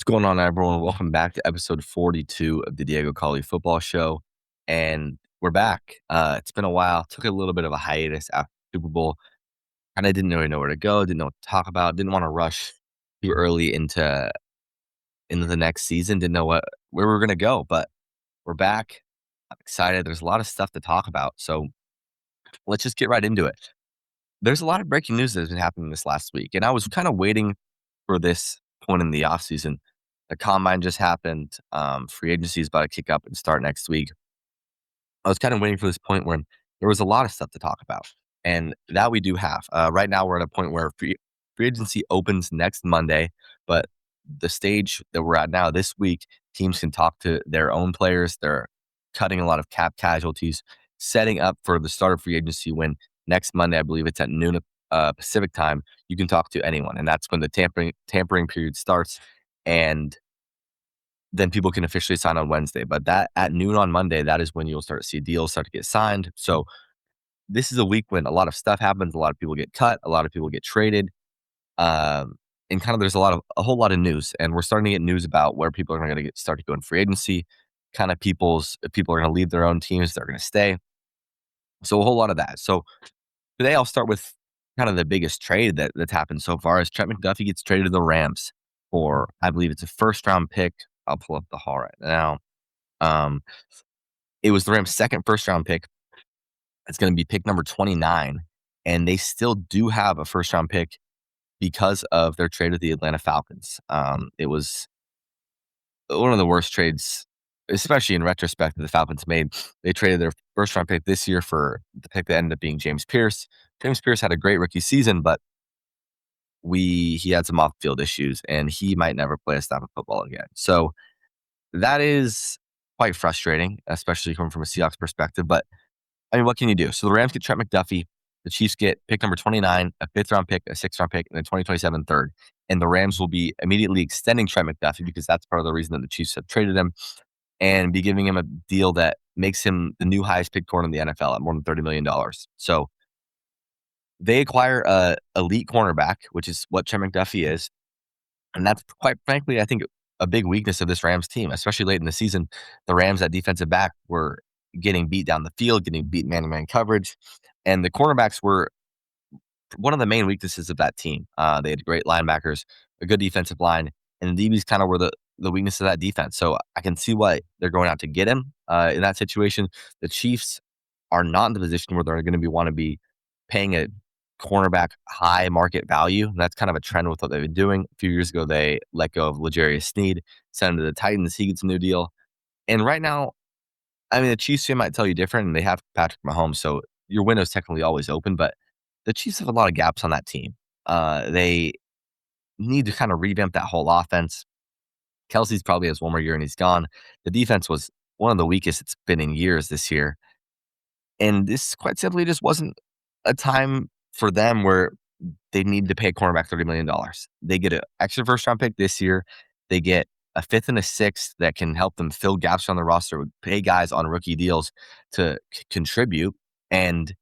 Going on, everyone? Welcome back to episode 42 of the Diego Colley Football Show. And we're back. It's been a while. Took a little bit of a hiatus after Super Bowl. Kind of didn't really know where to go, didn't know what to talk about, didn't want to rush too early into the next season, didn't know where we were going to go. But we're back. I'm excited. There's a lot of stuff to talk about. So let's just get right into it. There's a lot of breaking news that has been happening this last week. And I was kind of waiting for this point in the offseason. The combine just happened. Free agency is about to kick up and start next week. I was kind of waiting for this point where there was a lot of stuff to talk about, and that we do have. Right now, we're at a point where free agency opens next Monday, but the stage that we're at now this week, teams can talk to their own players. They're cutting a lot of cap casualties, setting up for the start of free agency when next Monday, I believe it's at noon Pacific time. You can talk to anyone, and that's when the tampering period starts. And then people can officially sign on Wednesday. But that at noon on Monday, that is when you'll start to see deals start to get signed. So this is a week when a lot of stuff happens. A lot of people get cut. A lot of people get traded. And kind of there's a whole lot of news. And we're starting to get news about where people are going to start to go in free agency. Kind of if people are going to leave their own teams, they're going to stay. So a whole lot of that. So today I'll start with kind of the biggest trade that's happened so far is Trent McDuffie gets traded to the Rams for, I believe it's a first-round pick. I'll pull up the haul right now. Um, it was the Rams' second first-round pick. It's going to be pick number 29, and they still do have a first-round pick because of their trade with the Atlanta Falcons. It was one of the worst trades, especially in retrospect, that the Falcons made. They traded their first-round pick this year for the pick that ended up being James Pierce. James Pierce had a great rookie season, but he had some off-field issues, and he might never play a snap of football again. So that is quite frustrating, especially coming from a Seahawks perspective. But I mean, what can you do? So the Rams get Trent McDuffie. The Chiefs get pick number 29, a fifth-round pick, a sixth-round pick, and a 2027 third. And the Rams will be immediately extending Trent McDuffie because that's part of the reason that the Chiefs have traded him and be giving him a deal that makes him the new highest paid corner in the NFL at more than $30 million. So they acquire a elite cornerback, which is what Trent McDuffie is. And that's quite frankly, I think, a big weakness of this Rams team, especially late in the season. The Rams at defensive back were getting beat down the field, getting beat man-to-man coverage. And the cornerbacks were one of the main weaknesses of that team. They had great linebackers, a good defensive line, and the DBs kind of were the weakness of that defense. So I can see why they're going out to get him in that situation. The Chiefs are not in the position where they're going to want to be paying a cornerback high market value. And that's kind of a trend with what they've been doing. A few years ago, they let go of L'Jarius Sneed, sent him to the Titans. He gets a new deal. And right now, I mean, the Chiefs might tell you different, and they have Patrick Mahomes, so your window's technically always open, but the Chiefs have a lot of gaps on that team. They need to kind of revamp that whole offense. Kelsey's probably has one more year and he's gone. The defense was one of the weakest it's been in years this year. And this quite simply just wasn't a time for them where they need to pay a cornerback $30 million. They get an extra first-round pick this year. They get a fifth and a sixth that can help them fill gaps on the roster, pay guys on rookie deals to contribute, and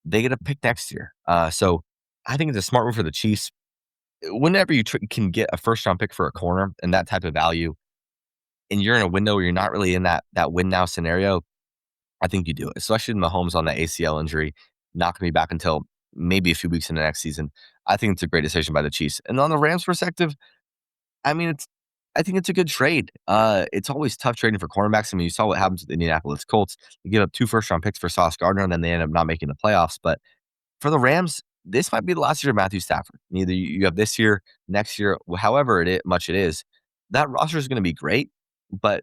they get a pick next year. So I think it's a smart move for the Chiefs. Whenever you can get a first-round pick for a corner and that type of value, and you're in a window where you're not really in that win-now scenario, I think you do it, especially Mahomes on that ACL injury, not going to be back until maybe a few weeks in the next season. I think it's a great decision by the Chiefs. And on the Rams' perspective, I mean, I think it's a good trade. It's always tough trading for cornerbacks. I mean, you saw what happens with the Indianapolis Colts. They give up 2 first-round picks for Sauce Gardner, and then they end up not making the playoffs. But for the Rams, this might be the last year of Matthew Stafford. Either you have this year, next year, however much it is, that roster is going to be great. But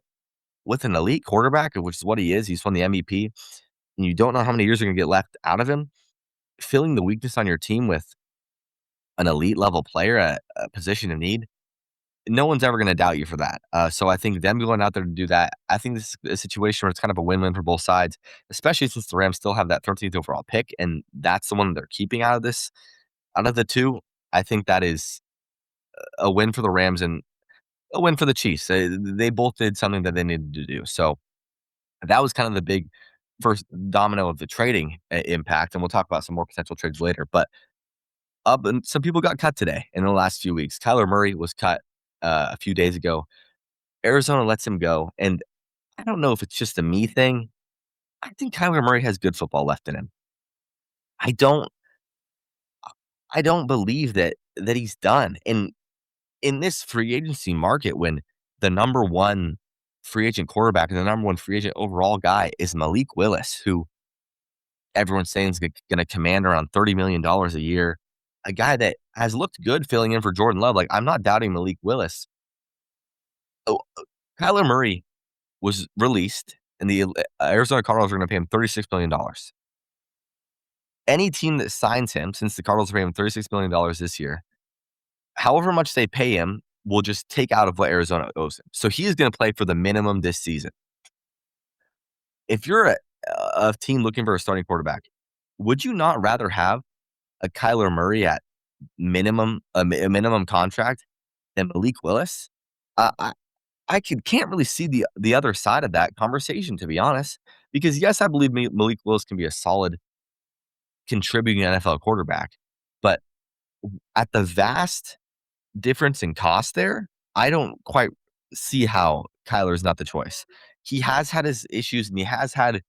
with an elite quarterback, which is what he is, he's won the MVP, and you don't know how many years are going to get left out of him, filling the weakness on your team with an elite level player at a position of need, no one's ever going to doubt you for that. So I think them going out there to do that, I think this is a situation where it's kind of a win-win for both sides, especially since the Rams still have that 13th overall pick, and that's the one they're keeping out of the two. I think that is a win for the Rams and a win for the Chiefs. They both did something that they needed to do. So that was kind of the big first domino of the trading impact, and we'll talk about some more potential trades later. But and some people got cut today in the last few weeks. Kyler Murray was cut a few days ago. Arizona lets him go, and I don't know if it's just a me thing. I think Kyler Murray has good football left in him. I don't I don't believe that he's done. And in this free agency market, when the number one free agent quarterback and the number one free agent overall guy is Malik Willis, who everyone's saying is gonna command around $30 million a year, a guy that has looked good filling in for Jordan Love. Like, I'm not doubting Malik Willis. Oh, Kyler Murray was released, and the Arizona Cardinals are gonna pay him $36 million. Any team that signs him, since the Cardinals are paying him $36 million this year, however much they pay him will just take out of what Arizona owes him. So he is gonna play for the minimum this season. If you're a team looking for a starting quarterback, would you not rather have a Kyler Murray at a minimum contract than Malik Willis? Uh, I can't really see the other side of that conversation, to be honest, because yes, I believe Malik Willis can be a solid contributing NFL quarterback, but at the vast difference in cost there, I don't quite see how Kyler's not the choice. He has had his issues and he has had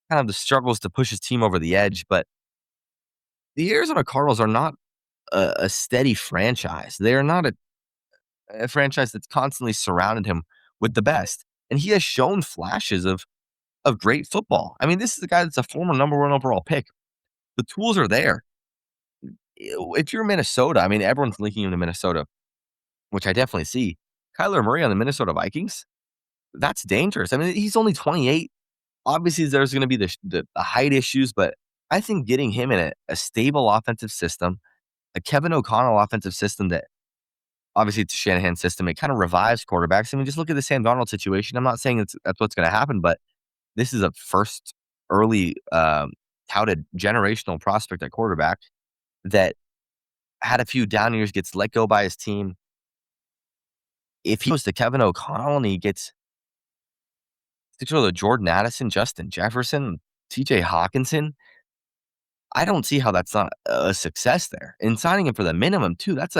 kind of the struggles to push his team over the edge, but the Arizona Cardinals are not a steady franchise. They are not a franchise that's constantly surrounded him with the best. And he has shown flashes of great football. I mean, this is a guy that's a former number one overall pick. The tools are there. If you're Minnesota, I mean, everyone's linking him to Minnesota, which I definitely see. Kyler Murray on the Minnesota Vikings, that's dangerous. I mean, he's only 28. Obviously, there's going to be the height issues, but I think getting him in a stable offensive system, a Kevin O'Connell offensive system that obviously it's a Shanahan system, it kind of revives quarterbacks. I mean, just look at the Sam Darnold situation. I'm not saying that's what's going to happen, but this is a first early touted generational prospect at quarterback that had a few down years, gets let go by his team. If he goes to Kevin O'Connell and he gets to go to Jordan Addison, Justin Jefferson, TJ Hawkinson, I don't see how that's not a success there. And signing him for the minimum too, that's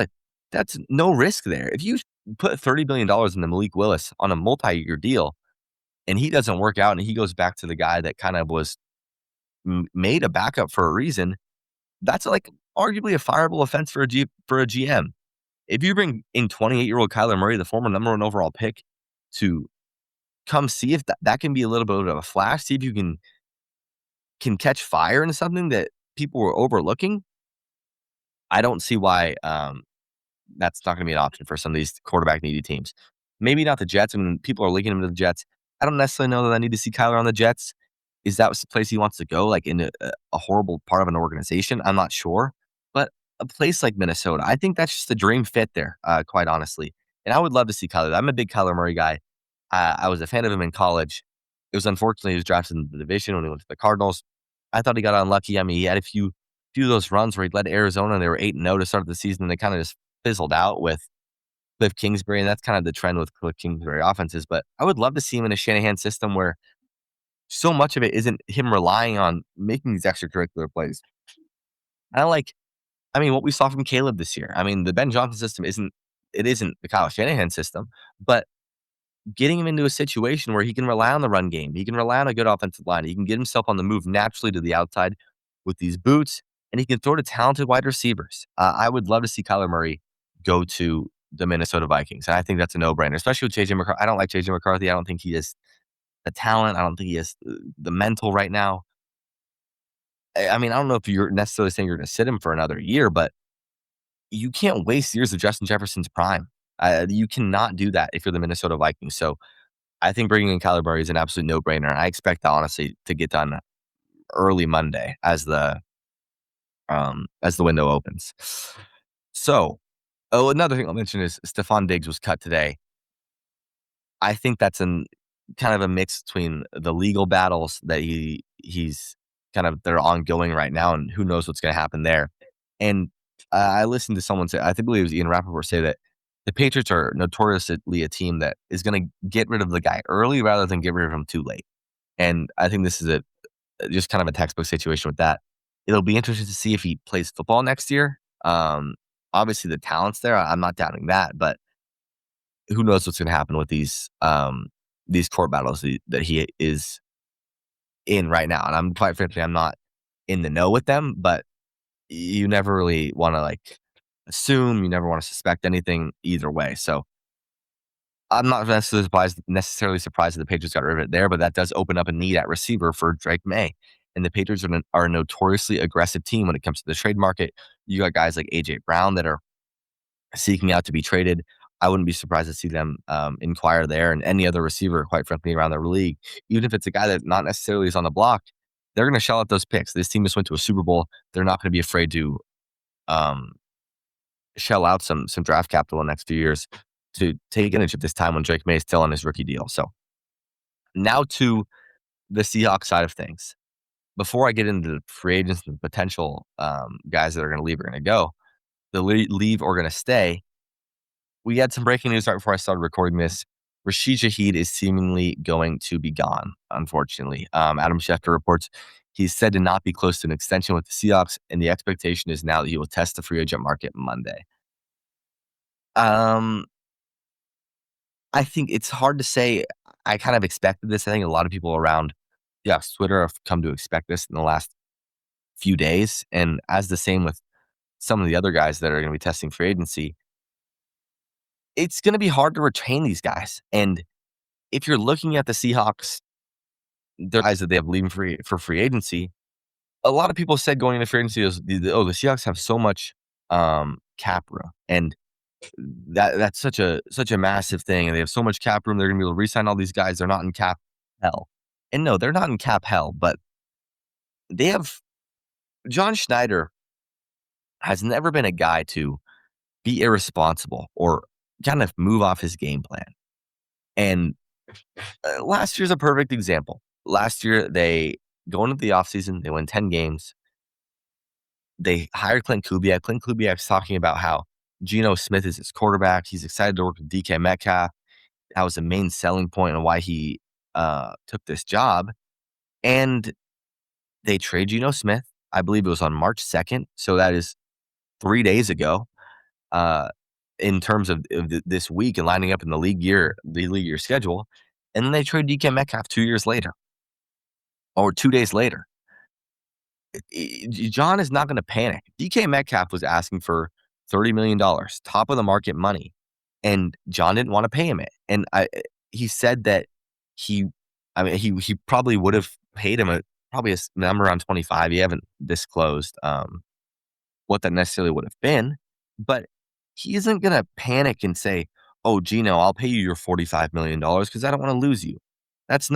no risk there. If you put $30 million into Malik Willis on a multi-year deal and he doesn't work out and he goes back to the guy that kind of was made a backup for a reason, that's like arguably a fireable offense for a GM. If you bring in 28-year-old Kyler Murray, the former number one overall pick, to come see if that can be a little bit of a flash, see if you can catch fire into something that people were overlooking, I don't see why that's not going to be an option for some of these quarterback needy teams. Maybe not the Jets. I mean, people are linking him to the Jets. I don't necessarily know that I need to see Kyler on the Jets. Is that the place he wants to go, like in a horrible part of an organization? I'm not sure. But a place like Minnesota, I think that's just a dream fit there, quite honestly. And I would love to see Kyler. I'm a big Kyler Murray guy. I was a fan of him in college. It was unfortunately he was drafted in the division when he went to the Cardinals. I thought he got unlucky. I mean, he had a few of those runs where he led Arizona and they were 8-0 to start the season, and they kind of just fizzled out with Cliff Kingsbury, and that's kind of the trend with Cliff Kingsbury offenses. But I would love to see him in a Shanahan system where so much of it isn't him relying on making these extracurricular plays. I mean, what we saw from Caleb this year. I mean, the Ben Johnson system isn't the Kyle Shanahan system, but getting him into a situation where he can rely on the run game, he can rely on a good offensive line, he can get himself on the move naturally to the outside with these boots, and he can throw to talented wide receivers. I would love to see Kyler Murray go to the Minnesota Vikings, and I think that's a no-brainer, especially with J.J. McCarthy. I don't like J.J. McCarthy. I don't think he is the talent. I don't think he has the mental right now. I mean, I don't know if you're necessarily saying you're going to sit him for another year, but you can't waste years of Justin Jefferson's prime. You cannot do that if you're the Minnesota Vikings. So I think bringing in Kyler Murray is an absolute no-brainer. I expect that, honestly, to get done early Monday as the window opens. So, another thing I'll mention is Stephon Diggs was cut today. I think that's kind of a mix between the legal battles that he's kind of they're ongoing right now, and who knows what's going to happen there. And I listened to someone say, I think it was Ian Rappaport, say that the Patriots are notoriously a team that is going to get rid of the guy early rather than get rid of him too late. And I think this is just kind of a textbook situation with that. It'll be interesting to see if he plays football next year. Obviously, the talent's there. I'm not doubting that, but who knows what's going to happen with these court battles that he is in right now. And I'm quite frankly, I'm not in the know with them, but you never really want to like assume, you never want to suspect anything either way. So I'm not necessarily surprised that the Patriots got rid of it there, but that does open up a need at receiver for Drake May. And the Patriots are a notoriously aggressive team when it comes to the trade market. You got guys like AJ Brown that are seeking out to be traded. I wouldn't be surprised to see them inquire there, and any other receiver, quite frankly, around the league. Even if it's a guy that not necessarily is on the block, they're going to shell out those picks. This team just went to a Super Bowl. They're not going to be afraid to um, shell out some draft capital in the next few years to take advantage of this time when Drake May is still on his rookie deal. So now to the Seahawks side of things. Before I get into the free agents and potential guys that are going to leave or going to go, the leave or going to stay, we had some breaking news right before I started recording this. Rashid Shaheed is seemingly going to be gone, unfortunately. Adam Schefter reports he's said to not be close to an extension with the Seahawks, and the expectation is now that he will test the free agent market Monday. I think it's hard to say. I kind of expected this. I think a lot of people around Twitter have come to expect this in the last few days, and as the same with some of the other guys that are going to be testing free agency. It's going to be hard to retain these guys. And if you're looking at the Seahawks, the guys that they have leaving for free agency, a lot of people said going into free agency is, the Seahawks have so much cap room, and that's such a massive thing, and they have so much cap room. They're going to be able to re-sign all these guys. They're not in cap hell, and no, they're not in cap hell, but they have John Schneider has never been a guy to be irresponsible or kind of move off his game plan. And last year's a perfect example. Last year, they go into the offseason, they win 10 games. They hired Clint Kubiak. Clint Kubiak's talking about how Geno Smith is his quarterback. He's excited to work with DK Metcalf. That was the main selling point on why he took this job. And they trade Geno Smith. I believe it was on March 2nd. So that is 3 days ago. In terms of this week and lining up in the league year schedule. And then they trade DK Metcalf 2 years later or 2 days later. John is not going to panic. DK Metcalf was asking for $30 million, top of the market money, and John didn't want to pay him it. And he said that he probably would have paid him probably a number around 25. He haven't disclosed what that necessarily would have been, but he isn't going to panic and say, "Oh, Geno, I'll pay you your $45 million because I don't want to lose you." That's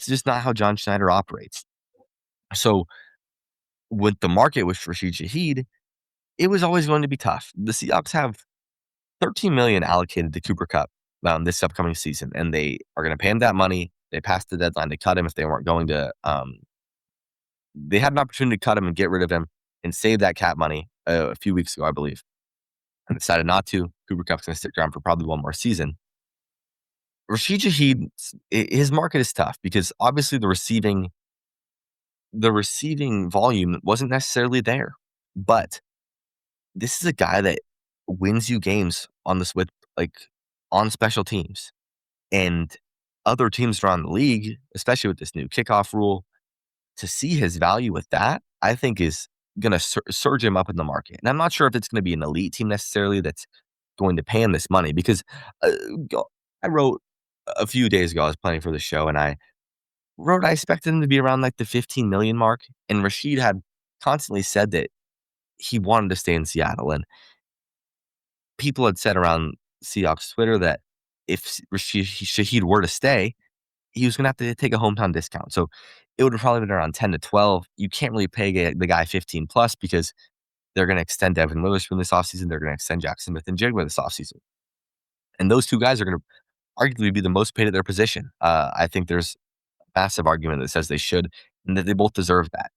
just not how John Schneider operates. So with the market with Rashid Shaheed, it was always going to be tough. The Seahawks have $13 million allocated to Cooper Kupp this upcoming season, and they are going to pay him that money. They passed the deadline to cut him if they weren't going to. They had an opportunity to cut him and get rid of him and save that cap money a few weeks ago, I believe, and decided not to. Cooper Kupp's going to stick around for probably one more season. Rashid Shaheed, his market is tough because obviously the receiving volume wasn't necessarily there, but this is a guy that wins you games on special teams, and other teams around the league, especially with this new kickoff rule, to see his value with that, I think is going to surge him up in the market. And I'm not sure if it's going to be an elite team necessarily that's going to pay him this money because I wrote a few days ago, I was planning for the show, and I expected him to be around like the 15 million mark. And Rashid had constantly said that he wanted to stay in Seattle. And people had said around Seahawks Twitter that if Shaheed were to stay, he was going to have to take a hometown discount. So it would have probably been around 10 to 12. You can't really pay the guy 15 plus because they're going to extend Devin Witherspoon this offseason. They're going to extend Jackson Smith and Jigba this offseason. And those two guys are going to arguably be the most paid at their position. I think there's a massive argument that says they should and that they both deserve that.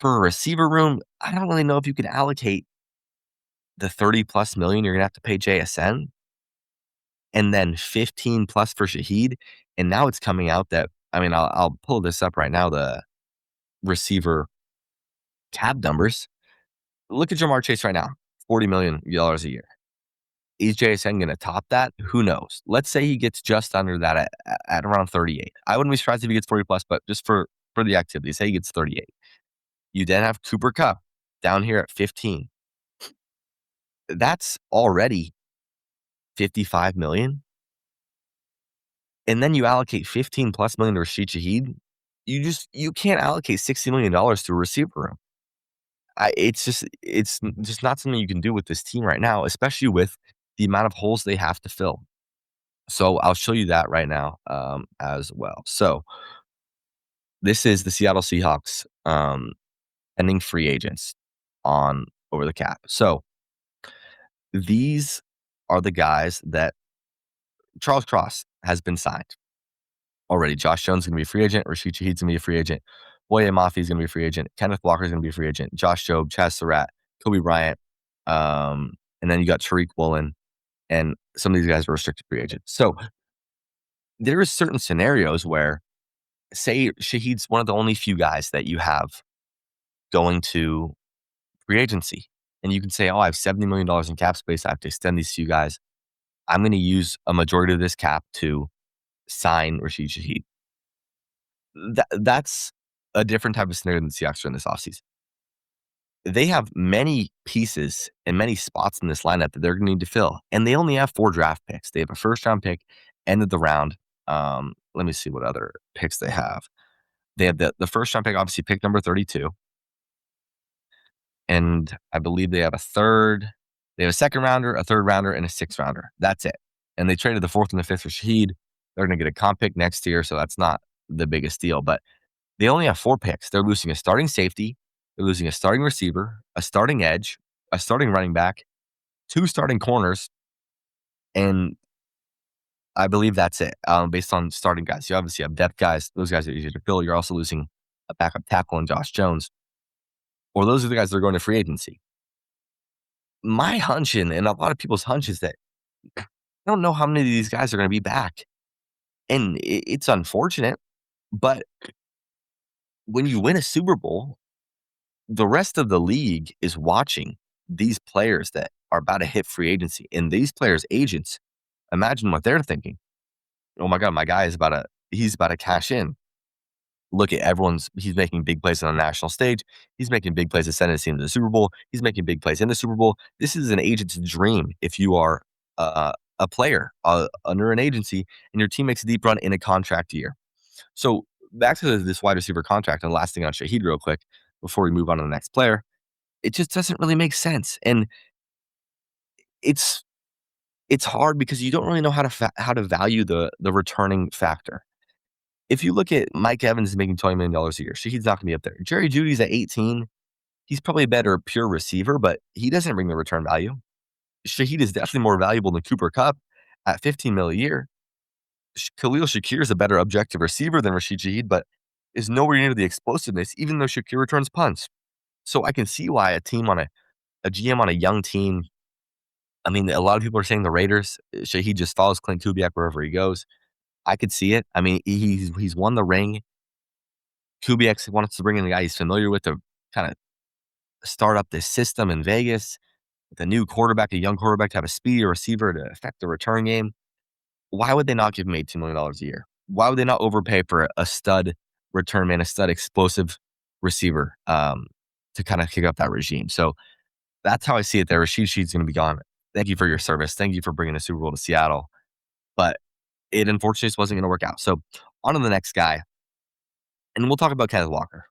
For a receiver room, I don't really know if you can allocate the 30 plus million you're going to have to pay JSN and then 15 plus for Shaheed. And now it's coming out that, I'll pull this up right now, the receiver cap numbers. Look at Jamar Chase right now, $40 million a year. Is JSN going to top that? Who knows? Let's say he gets just under that at around 38. I wouldn't be surprised if he gets 40 plus, but just for the activity, say he gets 38. You then have Cooper Kupp down here at 15. That's already 55 million. And then you allocate 15 plus million to Rashid Shaheed. You can't allocate $60 million to a receiver room. It's just not something you can do with this team right now, especially with the amount of holes they have to fill. So I'll show you that right now as well. So this is the Seattle Seahawks ending free agents on over the cap. So these are the guys that Charles Cross has been signed already. Josh Jones is going to be a free agent. Rashid Shaheed's going to be a free agent. Boye Mafi is going to be a free agent. Kenneth Walker is going to be a free agent. Josh Jobe, Chaz Surratt, Kobe Bryant. And then you got Tariq Woolen. And some of these guys are restricted free agents. So there is certain scenarios where, say, Shaheed's one of the only few guys that you have going to free agency. And you can say, oh, I have $70 million in cap space. I have to extend these few guys. I'm going to use a majority of this cap to sign Rashid Shaheed. That's a different type of scenario than the Seahawks are in this offseason. They have many pieces and many spots in this lineup that they're going to need to fill. And they only have 4 draft picks. They have a first-round pick, end of the round. Let me see what other picks they have. They have the first-round pick, obviously, pick number 32. And I believe they have a third. They have a second rounder, a third rounder, and a sixth rounder. That's it. And they traded the 4th and the 5th for Shaheed. They're going to get a comp pick next year, so that's not the biggest deal. But they only have 4 picks. They're losing a starting safety. They're losing a starting receiver, a starting edge, a starting running back, 2 starting corners, and I believe that's it, based on starting guys. You obviously have depth guys. Those guys are easier to fill. You're also losing a backup tackle in Josh Jones. Or those are the guys that are going to free agency. My hunch, and a lot of people's hunch, is that I don't know how many of these guys are going to be back. And it's unfortunate, but when you win a Super Bowl, the rest of the league is watching these players that are about to hit free agency. And these players' agents, imagine what they're thinking. Oh my God, my guy he's about to cash in. Look at he's making big plays on the national stage. He's making big plays to send his team to the Super Bowl. He's making big plays in the Super Bowl. This is an agent's dream if you are a player under an agency and your team makes a deep run in a contract year. So back to this wide receiver contract and last thing on Shaheed real quick before we move on to the next player. It just doesn't really make sense. And it's hard because you don't really know how to value the returning factor. If you look at Mike Evans is making $20 million a year, Shaheed's not going to be up there. Jerry Jeudy's at 18. He's probably a better pure receiver, but he doesn't bring the return value. Shaheed is definitely more valuable than Cooper Kupp at $15 million a year. Khalil Shakir is a better objective receiver than Rashid Shaheed, but is nowhere near the explosiveness, even though Shakir returns punts. So I can see why a GM on a young team. I mean, a lot of people are saying the Raiders. Shaheed just follows Clint Kubiak wherever he goes. I could see it. I mean, he's won the ring. Kubiak wants to bring in the guy he's familiar with to kind of start up this system in Vegas with a new quarterback, a young quarterback to have a speedy receiver to affect the return game. Why would they not give him $18 million a year? Why would they not overpay for a stud return man, a stud explosive receiver to kind of kick up that regime? So that's how I see it there. Rashid Shaheed's going to be gone. Thank you for your service. Thank you for bringing a Super Bowl to Seattle. But it unfortunately just wasn't going to work out. So on to the next guy. And we'll talk about Kenneth Walker.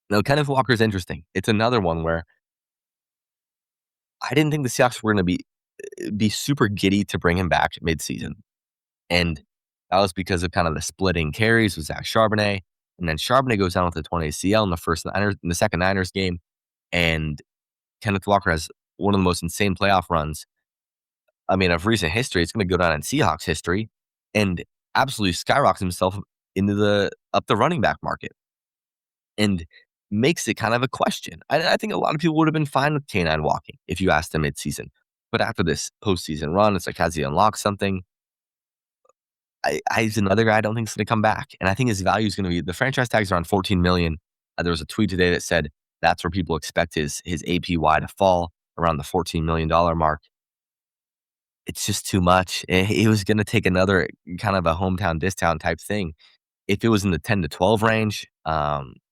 Now, Kenneth Walker is interesting. It's another one where I didn't think the Seahawks were going to be super giddy to bring him back midseason. And that was because of kind of the splitting carries with Zach Charbonnet. And then Charbonnet goes down with the 20 ACL in the second Niners game. And Kenneth Walker has one of the most insane playoff runs, I mean, of recent history. It's going to go down in Seahawks history and absolutely skyrockets himself up the running back market and makes it kind of a question. I think a lot of people would have been fine with K9 walking if you asked him midseason. But after this postseason run, it's like, has he unlocked something? He's another guy I don't think is going to come back. And I think his value is going to be, the franchise tag's around $14 million. There was a tweet today that said that's where people expect his APY to fall, around the $14 million mark. It's just too much. It was gonna take another kind of a hometown discount type thing. If it was in the 10 to 12 range,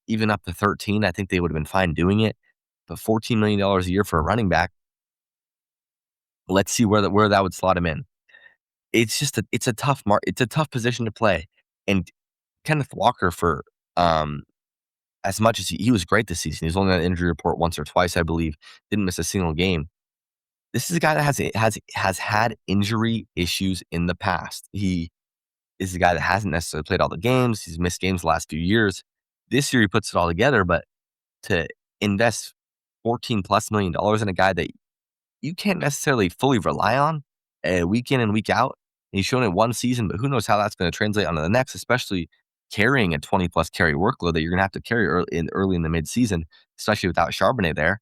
even up to 13, I think they would have been fine doing it. But $14 million a year for a running back, let's see where that would slot him in. It's just it's a it's a tough position to play. And Kenneth Walker for as much as he was great this season, he was only on the injury report once or twice, I believe, didn't miss a single game. This is a guy that has had injury issues in the past. He is a guy that hasn't necessarily played all the games. He's missed games the last few years. This year he puts it all together, but to invest 14 plus $1 million in a guy that you can't necessarily fully rely on week in and week out. And he's shown it one season, but who knows how that's going to translate onto the next, especially carrying a 20 plus carry workload that you're going to have to carry early in the midseason, especially without Charbonnet there.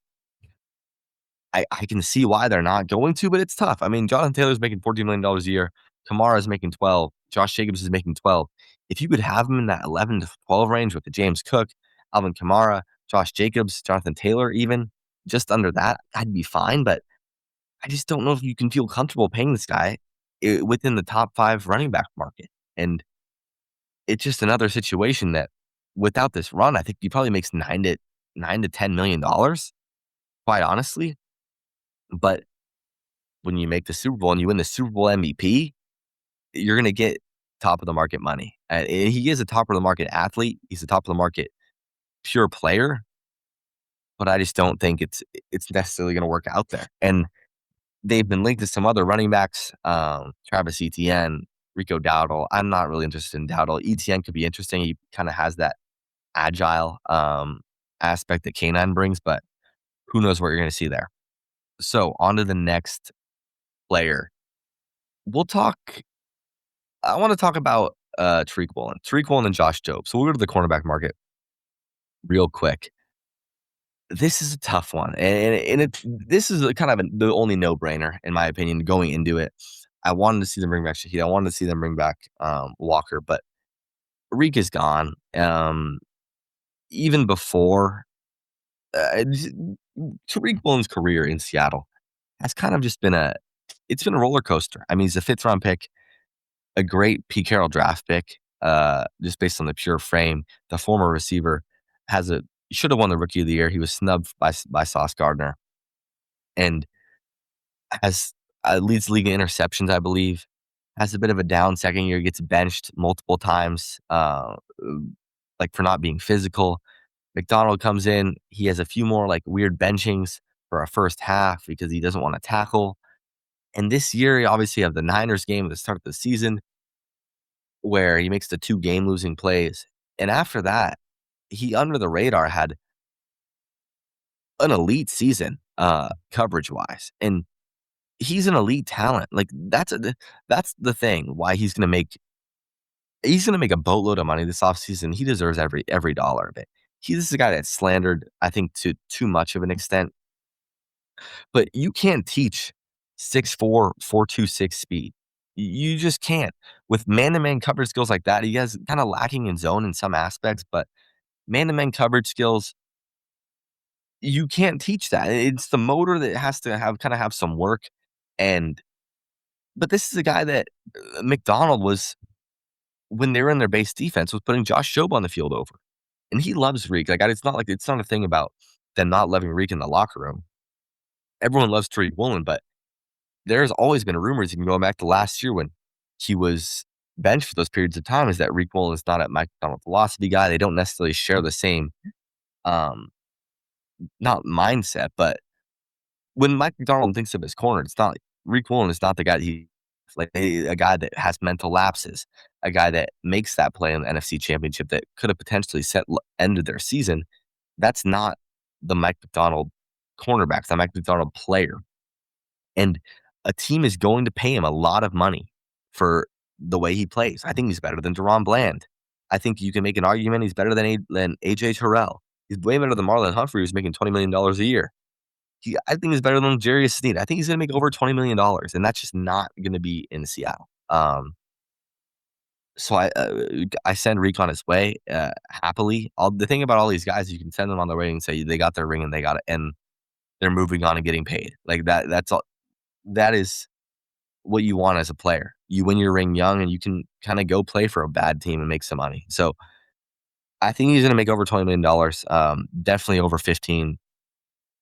I can see why they're not going to, but it's tough. I mean, Jonathan Taylor's making $14 million a year. Kamara's making 12. Josh Jacobs is making 12. If you could have him in that 11 to 12 range with the James Cook, Alvin Kamara, Josh Jacobs, Jonathan Taylor, even just under that, I'd be fine. But I just don't know if you can feel comfortable paying this guy within the top 5 running back market. And it's just another situation that without this run, I think he probably makes $9 to $10 million, quite honestly. But when you make the Super Bowl and you win the Super Bowl MVP, you're going to get top of the market money. He is a top of the market athlete. He's a top of the market pure player, but I just don't think it's necessarily going to work out there. And they've been linked to some other running backs, Travis Etienne, Rico Dowdle. I'm not really interested in Dowdle. Etienne could be interesting. He kind of has that agile aspect that K9 brings, but who knows what you're going to see there. So on to the next player. I want to talk about Tariq Woolen and Josh Jobe. So we'll go to the cornerback market real quick. This is a tough one, and this is kind of the only no-brainer in my opinion going into it. I wanted to see them bring back Shaheed. I wanted to see them bring back Walker, but Reek is gone. Even before Tariq Woolen's career in Seattle has kind of just been a roller coaster. I mean, he's a 5th round pick, a great Pete Carroll draft pick, just based on the pure frame. The former receiver should have won the Rookie of the Year. He was snubbed by Sauce Gardner, and leads the league in interceptions, I believe. Has a bit of a down second year. Gets benched multiple times, like for not being physical. McDonald comes in. He has a few more like weird benchings for a first half because he doesn't want to tackle. And this year, you obviously have the Niners game at the start of the season where he makes the 2 game-losing plays. And after that, he, under the radar, had an elite season coverage-wise. And he's an elite talent. Like, that's the thing, why he's going to make a boatload of money this offseason. He deserves every dollar of it. This is a guy that's slandered, I think, to too much of an extent. But you can't teach 6'4", 4.26 speed. You just can't. With man-to-man coverage skills like that, he has kind of lacking in zone in some aspects, but man-to-man coverage skills, you can't teach that. It's the motor that has to have some work. But this is a guy that McDonald was, when they were in their base defense, was putting Josh Jobe on the field over. And he loves Reek. Like, it's not a thing about them not loving Reek in the locker room. Everyone loves Tariq Woolen, but there's always been rumors, even going back to last year when he was benched for those periods of time, is that Rick Woolen is not a Mike McDonald philosophy guy. They don't necessarily share the same, not mindset, but when Mike McDonald thinks of his corner, it's not Rick Woolen is not the guy a guy that has mental lapses, a guy that makes that play in the NFC Championship that could have potentially ended their season. That's not the Mike McDonald cornerback, the Mike McDonald player. And a team is going to pay him a lot of money for the way he plays. I think he's better than Deron Bland. I think you can make an argument he's better than A.J. Terrell. He's way better than Marlon Humphrey, who's making $20 million a year. I think he's better than Jarius Sneed. I think he's going to make over $20 million, and that's just not going to be in Seattle. So I send Reek on his way happily. The thing about all these guys, you can send them on their way and say they got their ring and they got it. And they're moving on and getting paid. Like that's all that is what you want as a player. You win your ring young and you can kind of go play for a bad team and make some money. So I think he's going to make over $20 million, definitely over 15,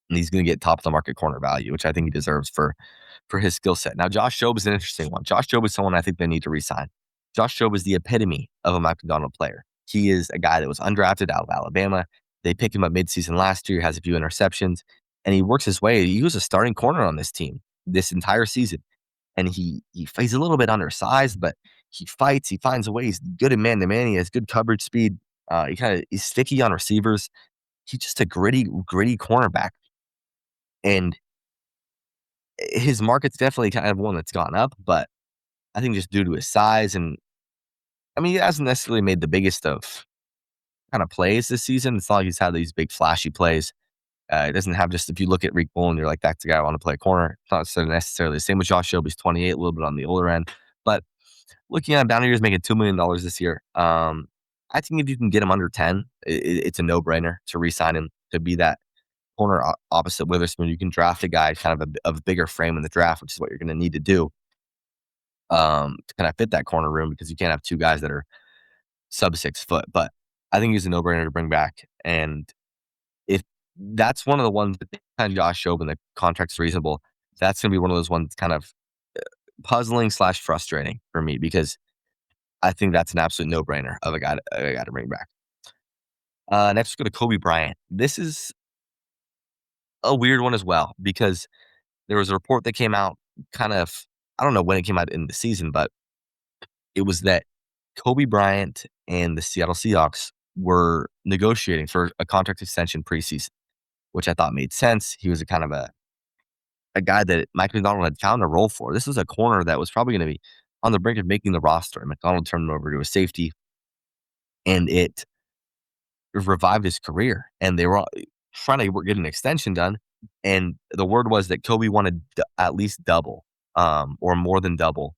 and he's going to get top of the market corner value, which I think he deserves for his skill set. Now, Josh Jobe is an interesting one. Josh Jobe is someone I think they need to re-sign. Josh Jobe is the epitome of a Mike Macdonald player. He is a guy that was undrafted out of Alabama. They picked him up midseason last year, has a few interceptions, and he works his way. He was a starting corner on this team this entire season. And he's a little bit undersized, but he fights. He finds a way. He's good in man-to-man. He has good coverage speed. He's sticky on receivers. He's just a gritty cornerback. And his market's definitely kind of one that's gone up, but I think just due to his size and I mean, he hasn't necessarily made the biggest of kind of plays this season. It's not like he's had these big flashy plays. It doesn't have just if you look at Rick Bowen, you're like, that's the guy I want to play corner. It's not so necessarily the same with Josh Jobe. He's 28, a little bit on the older end. But looking at Bounty, making $2 million this year. I think if you can get him under 10, it's a no-brainer to re-sign him to be that corner opposite Witherspoon. You can draft a guy kind of a bigger frame in the draft, which is what you're going to need to do to kind of fit that corner room because you can't have two guys that are sub 6 foot. But I think he's a no-brainer to bring back. And if that's one of the ones that kind of Josh Jobe and the contract's reasonable, that's going to be one of those ones kind of puzzling / frustrating for me because I think that's an absolute no-brainer of a guy to bring back. Next, we go to Kobe Bryant. This is a weird one as well because there was a report that came out kind of, I don't know when it came out in the season, but it was that Kobe Bryant and the Seattle Seahawks were negotiating for a contract extension preseason, which I thought made sense. He was a kind of a guy that Mike McDonald had found a role for. This was a corner that was probably going to be on the brink of making the roster. And McDonald turned him over to a safety, and it revived his career. And they were trying to get an extension done. And the word was that Kobe wanted at least double or more than double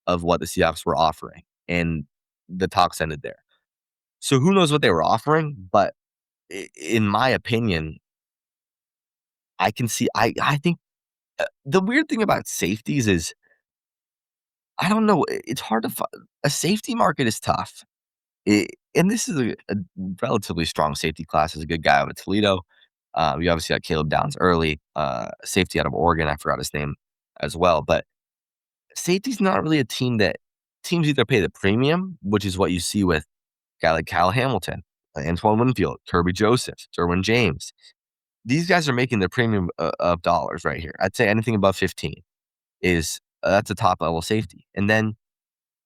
of what the Seahawks were offering. And the talks ended there. So who knows what they were offering? But in my opinion, I can see, I think the weird thing about safeties is, I don't know, it's hard to find. A safety market is tough. And this is a relatively strong safety class. Is a good guy out of Toledo. We obviously got Caleb Downs early, safety out of Oregon. I forgot his name as well. But safety's not really a team that teams either pay the premium, which is what you see with a guy like Kyle Hamilton, Antoine Winfield, Kirby Joseph, Derwin James. These guys are making the premium of dollars right here. I'd say anything above 15 is that's a top level safety. And then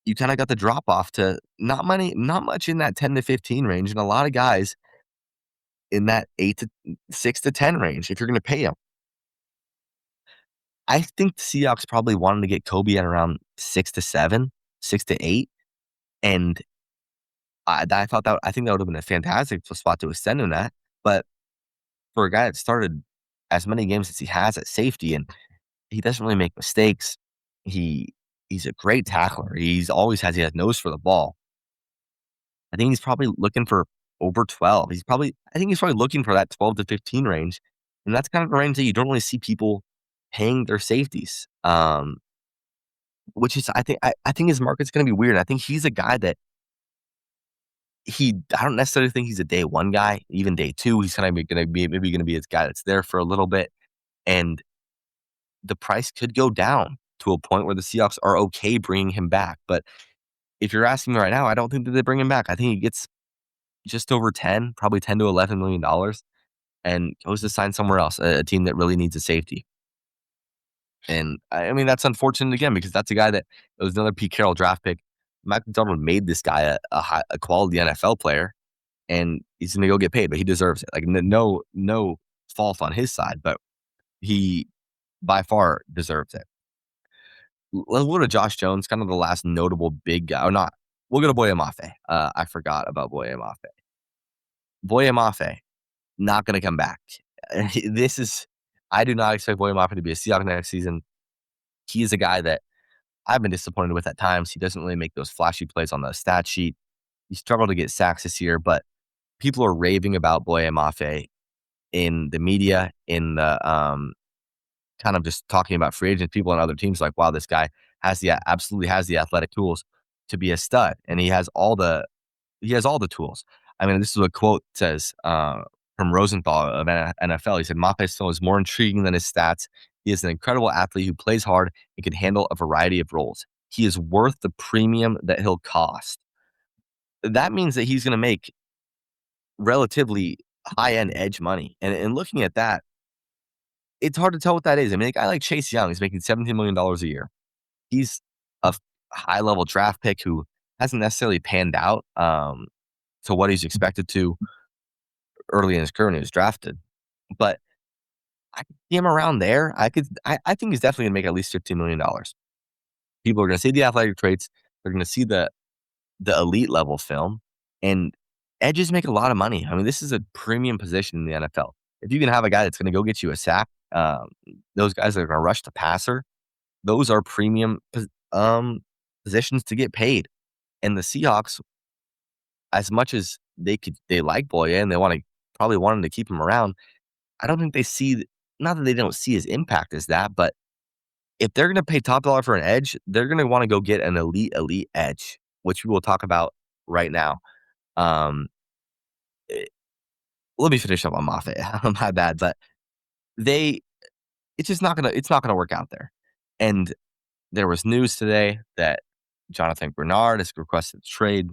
you kind of got the drop off to not much in that 10 to 15 range, and a lot of guys in that 6 to 10 range if you're going to pay them. I think the Seahawks probably wanted to get Kobe at around 6 to 7, 6 to 8, and I think that would have been a fantastic spot to extend him that. But for a guy that started as many games as he has at safety, and he doesn't really make mistakes, he's a great tackler. He has nose for the ball. I think he's probably looking for over 12. I think he's probably looking for that 12 to 15 range. And that's kind of a range that you don't really see people paying their safeties. Which is, I think his market's going to be weird. I think he's a guy that I don't necessarily think he's a day one guy, even day two. He's kind of going to be a guy that's there for a little bit. And the price could go down to a point where the Seahawks are okay bringing him back. But if you're asking me right now, I don't think that they bring him back. I think he gets just over 10, probably 10 to $11 million, and goes to sign somewhere else, a team that really needs a safety. And I mean, that's unfortunate again, because that's a guy that it was another Pete Carroll draft pick. Mike McDonald made this guy a quality NFL player, and he's going to go get paid, but he deserves it. Like no fault on his side, but he by far deserves it. Let's go to Josh Jones, kind of the last notable big guy. Or not. We'll go to Boye Mafe. I forgot about Boye Mafe. Boye Mafe, not going to come back. I do not expect Boye Mafe to be a Seahawks next season. He is a guy that I've been disappointed with at times. He doesn't really make those flashy plays on the stat sheet. He struggled to get sacks this year, but people are raving about Boye Mafe. in the media, in the kind of just talking about free agent people and other teams, like, wow, this guy absolutely has the athletic tools to be a stud, and he has all the tools. I mean, this is what a quote says from Rosenthal of NFL. He said, Mape's film is more intriguing than his stats. He is an incredible athlete who plays hard and can handle a variety of roles. He is worth the premium that he'll cost. That means that he's going to make relatively high-end edge money. And looking at that, it's hard to tell what that is. I mean, a guy like Chase Young is making $17 million a year. He's a high-level draft pick who hasn't necessarily panned out to what he's expected to early in his career when he was drafted. But I could see him around there. I think he's definitely gonna make at least $15 million. People are gonna see the athletic traits, they're gonna see the elite level film, and edges make a lot of money. I mean, this is a premium position in the NFL. If you can have a guy that's gonna go get you a sack, those guys that are gonna rush the passer, those are premium positions to get paid. And the Seahawks, as much as they like Boye and they probably wanted to keep him around, I don't think they see, not that they don't see his impact as that, but if they're gonna pay top dollar for an edge, they're gonna wanna go get an elite edge, which we will talk about right now. Um, eh, Let me finish up on Moffitt. My bad, but they it's not gonna work out there. And there was news today that Jonathan Bernard has requested a trade,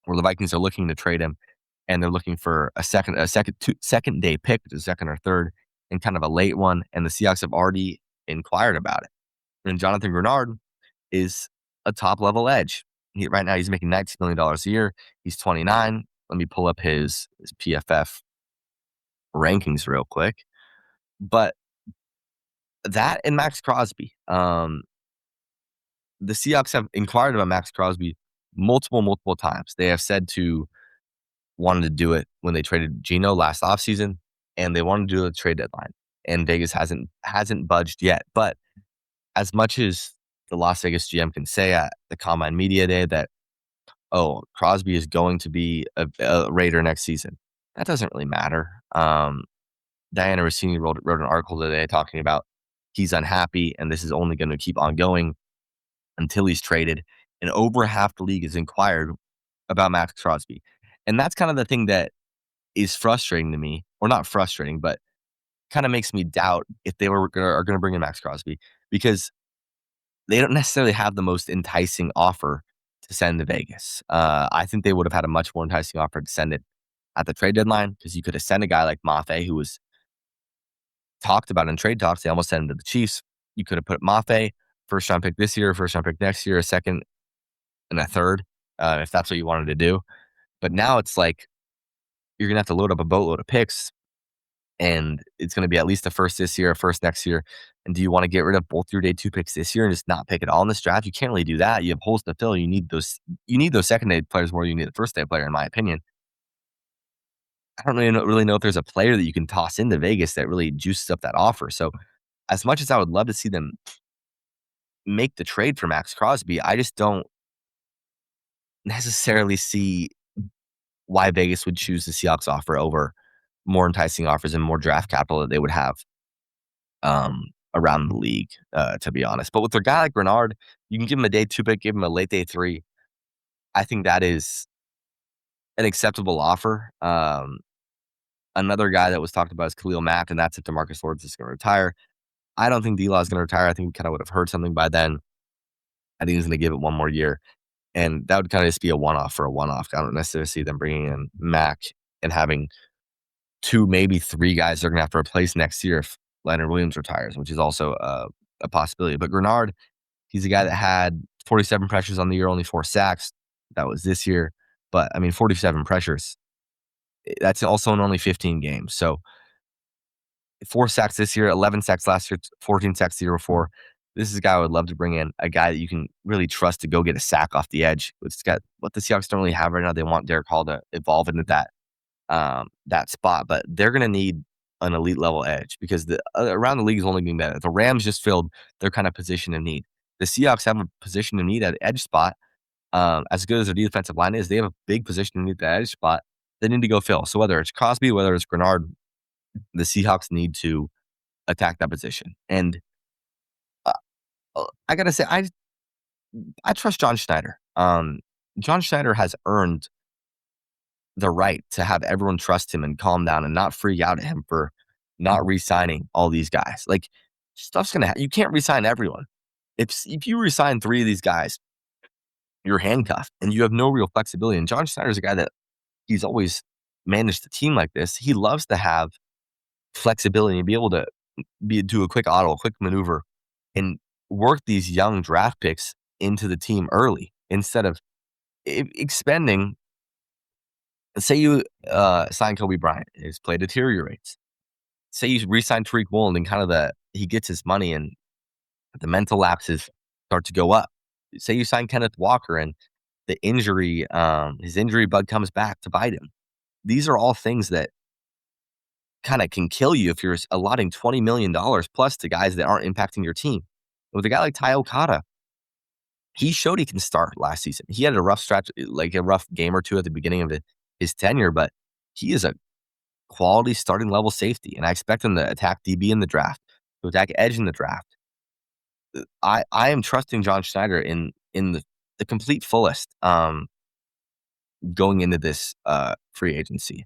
where the Vikings are looking to trade him, and they're looking for a second day pick, which is second or third, and kind of a late one. And the Seahawks have already inquired about it. And Jonathan Bernard is a top level edge. Right now, he's making $19 million a year. He's 29. Let me pull up his PFF rankings real quick. But that and Max Crosby. The Seahawks have inquired about Max Crosby multiple times. They have said wanted to do it when they traded Geno last offseason, and they wanted to do a trade deadline. And Vegas hasn't budged yet. But as much as the Las Vegas GM can say at the Combine Media Day that, oh, Crosby is going to be a Raider next season, that doesn't really matter. Diana Rossini wrote an article today talking about he's unhappy, and this is only going to keep on going until he's traded. And over half the league has inquired about Max Crosby. And that's kind of the thing that is frustrating to me, or not frustrating, but kind of makes me doubt if they are going to bring in Max Crosby, because they don't necessarily have the most enticing offer to send to Vegas. I think they would have had a much more enticing offer to send it at the trade deadline, because you could have sent a guy like Mafe, who was talked about in trade talks. They almost sent him to the Chiefs. You could have put Mafe, first round pick this year, first round pick next year, a second and a third, if that's what you wanted to do. But now it's like you're going to have to load up a boatload of picks, and it's going to be at least a first this year, a first next year. And do you want to get rid of both your day 2 picks this year and just not pick it all in this draft? You can't really do that. You have holes to fill. You need those second day players more than you need the first day player, in my opinion. I don't really know if there's a player that you can toss into Vegas that really juices up that offer. So as much as I would love to see them make the trade for Max Crosby, I just don't necessarily see why Vegas would choose the Seahawks offer over more enticing offers and more draft capital that they would have around the league, to be honest. But with a guy like Bernard, you can give him a day 2 pick, give him a late day 3. I think that is an acceptable offer. Another guy that was talked about is Khalil Mack, and that's if DeMarcus Lawrence is going to retire. I don't think D-Law is going to retire. I think we kind of would have heard something by then. I think he's going to give it one more year. And that would kind of just be a one-off for a one-off. I don't necessarily see them bringing in Mack and having 2, maybe 3 guys they're going to have to replace next year if Leonard Williams retires, which is also a possibility. But Bernard, he's a guy that had 47 pressures on the year, only 4 sacks. That was this year. But, I mean, 47 pressures, that's also in only 15 games. So 4 sacks this year, 11 sacks last year, 14 sacks the year before. This is a guy I would love to bring in, a guy that you can really trust to go get a sack off the edge. It's got what the Seahawks don't really have right now. They want Derek Hall to evolve into that spot, but they're going to need an elite level edge, because the around the league is only getting better. The Rams just filled their kind of position of need. The Seahawks have a position of need at edge spot. As good as their defensive line is, they have a big position of need at edge spot they need to go fill. So whether it's Crosby, whether it's Grenard, The Seahawks need to attack that position. And uh, I gotta say, I trust John Schneider. John Schneider has earned the right to have everyone trust him and calm down and not freak out at him for not re-signing all these guys. Like stuff's gonna you can't re-sign everyone. If you re-sign 3 of these guys, you're handcuffed and you have no real flexibility. And John Schneider's a guy that he's always managed the team like this. He loves to have flexibility and be able to do a quick auto, a quick maneuver, and work these young draft picks into the team early instead of expending. Say you sign Kobe Bryant, his play deteriorates. Say you re-sign Tariq Woolen, and kind of he gets his money, and the mental lapses start to go up. Say you sign Kenneth Walker, and the injury, his injury bug comes back to bite him. These are all things that kind of can kill you if you're allotting $20 million plus to guys that aren't impacting your team. With a guy like Ty Okada, he showed he can start last season. He had a rough stretch, like a rough game or two at the beginning of his tenure, but he is a quality starting level safety, and I expect him to attack DB in the draft, to attack edge in the draft. I am trusting John Schneider in the complete fullest going into this free agency.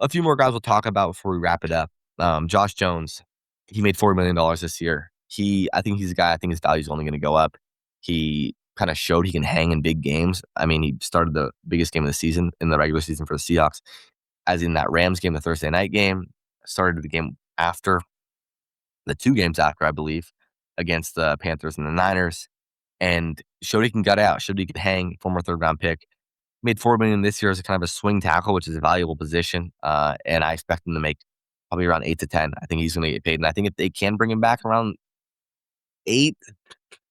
A few more guys we'll talk about before we wrap it up. Josh Jones, he made $4 million this year. I think he's a guy, I think his value is only going to go up. He kind of showed he can hang in big games. I mean, he started the biggest game of the season in the regular season for the Seahawks, as in that Rams game, the Thursday night game, started the game after, the 2 games after, I believe, against the Panthers and the Niners, and showed he can gut out, showed he could hang, former 3rd-round pick. Made $4 million this year as a kind of a swing tackle, which is a valuable position, and I expect him to make probably around 8 to 10. I think he's going to get paid, and I think if they can bring him back around 8,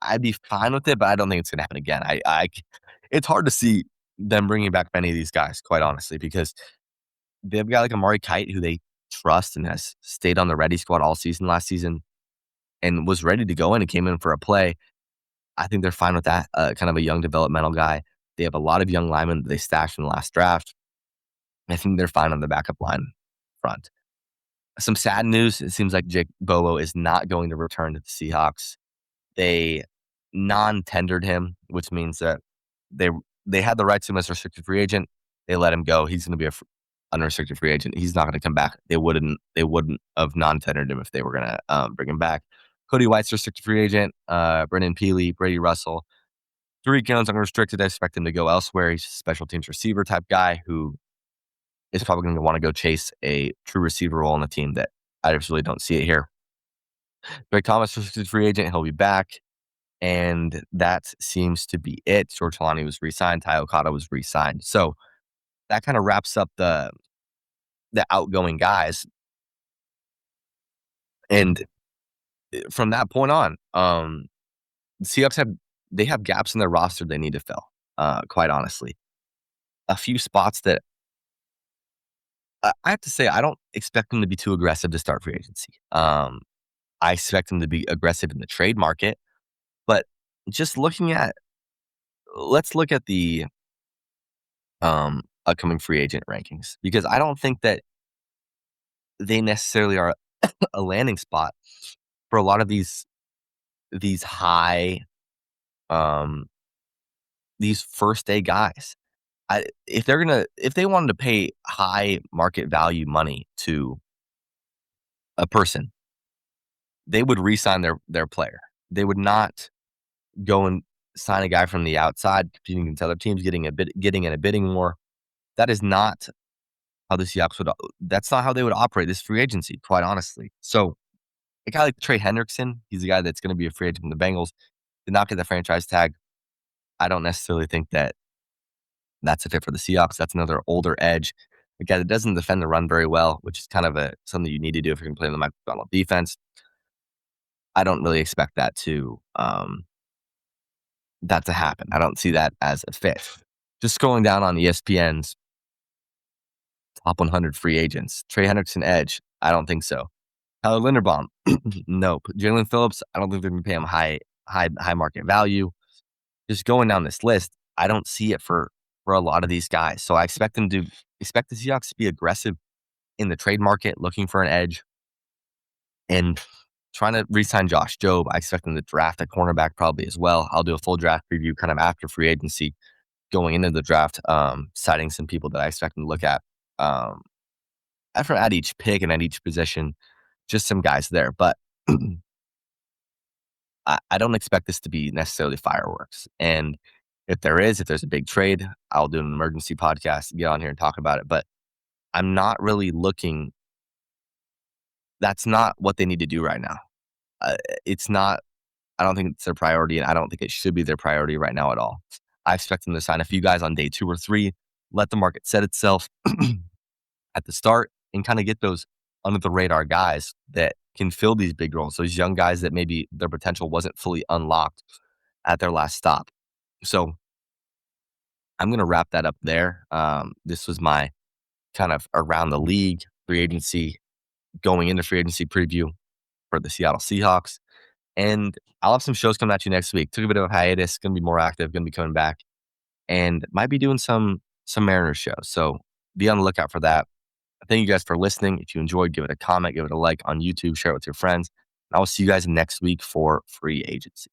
I'd be fine with it, but I don't think it's going to happen again. It's hard to see them bringing back many of these guys, quite honestly, because they have a guy like Amari Kite who they trust and has stayed on the ready squad all season last season and was ready to go in and came in for a play. I think they're fine with that, kind of a young developmental guy. They have a lot of young linemen that they stashed in the last draft. I think they're fine on the backup line front. Some sad news. It seems like Jake Bobo is not going to return to the Seahawks. They non-tendered him, which means that they had the rights to him as a restricted free agent. They let him go. He's going to be a unrestricted free agent. He's not going to come back. They wouldn't have non-tendered him if they were going to bring him back. Cody White's restricted free agent. Brendan Peely, Brady Russell. Tariq Jones unrestricted. I expect him to go elsewhere. He's a special teams receiver type guy who is probably going to want to go chase a true receiver role on the team that I just really don't see it here. Greg Thomas, restricted free agent. He'll be back. And that seems to be it. George Holani was re-signed. Ty Okada was re-signed. So that kind of wraps up the outgoing guys. And from that point on, the Seahawks have gaps in their roster they need to fill, quite honestly. A few spots that I have to say, I don't expect them to be too aggressive to start free agency. I expect them to be aggressive in the trade market, but just let's look at the upcoming free agent rankings, because I don't think that they necessarily are a landing spot for a lot of these high, these first day guys. If they wanted to pay high market value money to a person, they would re-sign their player. They would not go and sign a guy from the outside, competing against other teams, getting in a bidding war. That is not how the Seahawks that's not how they would operate this free agency, quite honestly. So a guy like Trey Hendrickson, he's a guy that's going to be a free agent from the Bengals, did not get the franchise tag. I don't necessarily think that that's a fit for the Seahawks. That's another older edge, a guy that doesn't defend the run very well, which is kind of something you need to do if you're going to play in the Mike McDonald defense. I don't really expect that to happen. I don't see that as a fit. Just scrolling down on ESPN's top 100 free agents, Trey Hendrickson edge, I don't think so. Tyler Linderbaum, nope. Jalen Phillips, I don't think they're going to pay him high market value. Just going down this list, I don't see it for a lot of these guys. So I expect the Seahawks to be aggressive in the trade market looking for an edge and trying to re-sign Josh Jobe. I expect them to draft a cornerback probably as well. I'll do a full draft preview kind of after free agency going into the draft, citing some people that I expect them to look at at each pick and at each position, just some guys there. But I don't expect this to be necessarily fireworks. And if there's a big trade, I'll do an emergency podcast, get on here and talk about it. But I'm not really looking. That's not what they need to do right now. It's not. I don't think it's their priority, and I don't think it should be their priority right now at all. I expect them to sign a few guys on day 2 or 3, let the market set itself at the start, and kind of get those under the radar guys that can fill these big roles. Those young guys that maybe their potential wasn't fully unlocked at their last stop. So I'm going to wrap that up there. This was my kind of around the league free agency, going into free agency preview for the Seattle Seahawks. And I'll have some shows coming at you next week. Took a bit of a hiatus, going to be more active, going to be coming back, and might be doing some Mariners shows. So be on the lookout for that. Thank you guys for listening. If you enjoyed, give it a comment, give it a like on YouTube, share it with your friends. And I will see you guys next week for free agency.